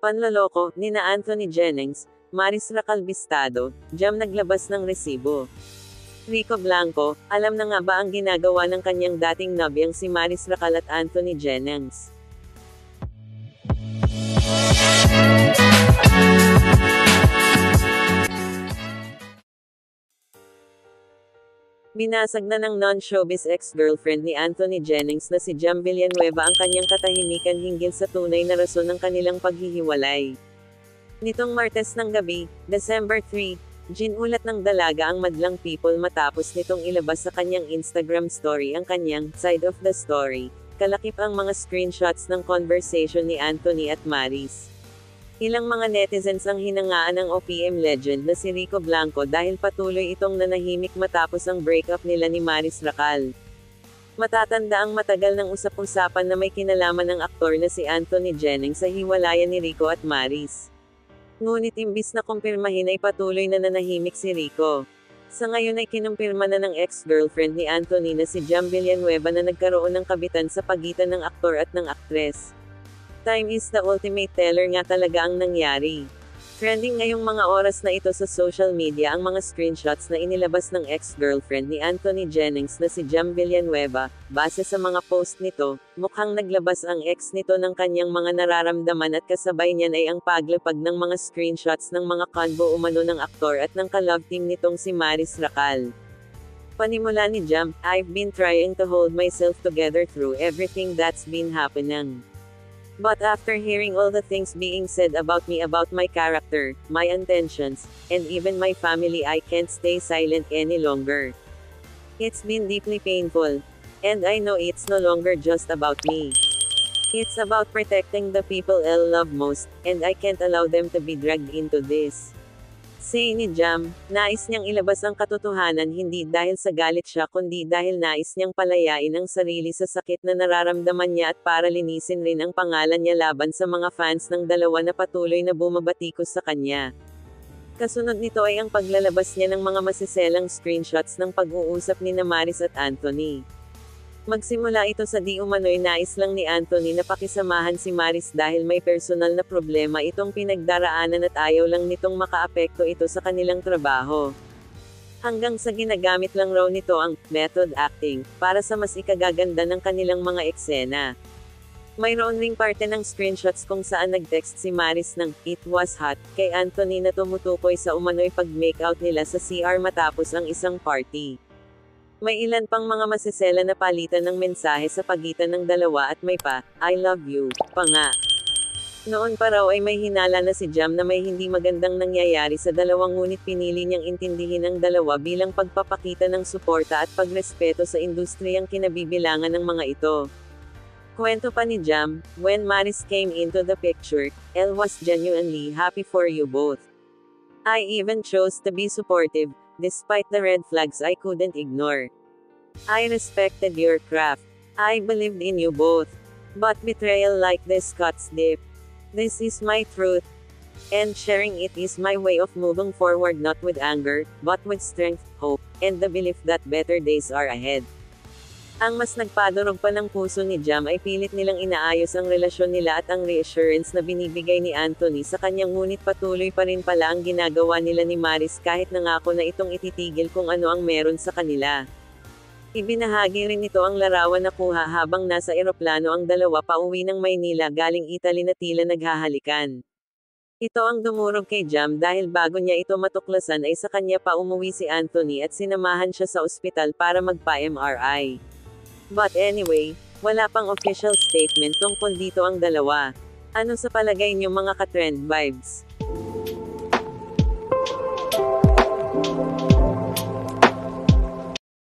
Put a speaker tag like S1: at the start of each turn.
S1: Panloloko, nina Anthony Jennings, Maris Recalbistado, Jam naglabas ng resibo. Rico Blanco, alam na nga ba ang ginagawa ng kanyang dating nobyang si Maris Recal at Anthony Jennings? Binasag na ng non-showbiz ex-girlfriend ni Anthony Jennings na si Jam Villanueva ang kanyang katahimikan hinggil sa tunay na rason ng kanilang paghihiwalay. Nitong Martes ng gabi, December 3, ginulat ng dalaga ang madlang people matapos nitong ilabas sa kanyang Instagram story ang kanyang side of the story, kalakip ang mga screenshots ng conversation ni Anthony at Maris. Ilang mga netizens ang hinangaan ng OPM legend na si Rico Blanco dahil patuloy itong nanahimik matapos ang breakup nila ni Maris Recal. Matatanda ang matagal ng usap-usapan na may kinalaman ng aktor na si Anthony Jennings sa hiwalayan ni Rico at Maris. Ngunit imbis na kumpirmahin ay patuloy na nanahimik si Rico. Sa ngayon ay kinumpirma na ng ex-girlfriend ni Anthony na si Jam Villanueva na nagkaroon ng kabitan sa pagitan ng aktor at ng aktres. Time is the ultimate teller nga talaga ang nangyari. Trending ngayong mga oras na ito sa social media ang mga screenshots na inilabas ng ex-girlfriend ni Anthony Jennings na si Jam Villanueva. Base sa mga post nito, mukhang naglabas ang ex nito ng kanyang mga nararamdaman at kasabay niyan ay ang paglapag ng mga screenshots ng mga convo umano ng aktor at ng ka-love team nitong si Maris Recal. Panimula ni Jam, "I've been trying to hold myself together through everything that's been happening. But after hearing all the things being said about me, about my character, my intentions, and even my family, I can't stay silent any longer. It's been deeply painful. And I know it's no longer just about me. It's about protecting the people I love most, and I can't allow them to be dragged into this." Say ni Jam, nais niyang ilabas ang katotohanan hindi dahil sa galit siya kundi dahil nais niyang palayain ang sarili sa sakit na nararamdaman niya at para linisin rin ang pangalan niya laban sa mga fans ng dalawa na patuloy na bumabatikos sa kanya. Kasunod nito ay ang paglalabas niya ng mga masiselang screenshots ng pag-uusap ni Maris at Anthony. Magsimula ito sa di umano'y nais lang ni Anthony na pakisamahan si Maris dahil may personal na problema itong pinagdaraanan at ayaw lang nitong makaapekto ito sa kanilang trabaho. Hanggang sa ginagamit lang raw nito ang method acting para sa mas ikagaganda ng kanilang mga eksena. Mayroon ring parte ng screenshots kung saan nag-text si Maris ng "It was hot" kay Anthony na tumutukoy sa umano'y pag-makeout nila sa CR matapos ang isang party. May ilan pang mga masisela na palitan ng mensahe sa pagitan ng dalawa at may pa, "I love you" pa nga. Noon pa raw ay may hinala na si Jam na may hindi magandang nangyayari sa dalawang ngunit pinili niyang intindihin ang dalawa bilang pagpapakita ng suporta at pagrespeto sa industriyang kinabibilangan ng mga ito. Kwento pa ni Jam, "When Maris came into the picture, I was genuinely happy for you both. I even chose to be supportive, despite the red flags I couldn't ignore. I respected your craft. I believed in you both. But betrayal like this cuts deep. This is my truth. And sharing it is my way of moving forward not with anger, but with strength, hope, and the belief that better days are ahead." Ang mas nagpadurog pa ng puso ni Jam ay pilit nilang inaayos ang relasyon nila at ang reassurance na binibigay ni Anthony sa kanyang ngunit patuloy pa rin pala ang ginagawa nila ni Maris kahit nangako na itong ititigil kung ano ang meron sa kanila. Ibinahagi rin ito ang larawan na kuha habang nasa eroplano ang dalawa pauwi ng Maynila galing Italy na tila naghahalikan. Ito ang dumurog kay Jam dahil bago niya ito matuklasan ay sa kanya pa umuwi si Anthony at sinamahan siya sa ospital para magpa-MRI. But anyway, wala pang official statement tungkol dito ang dalawa. Ano sa palagay niyo mga ka-trend vibes?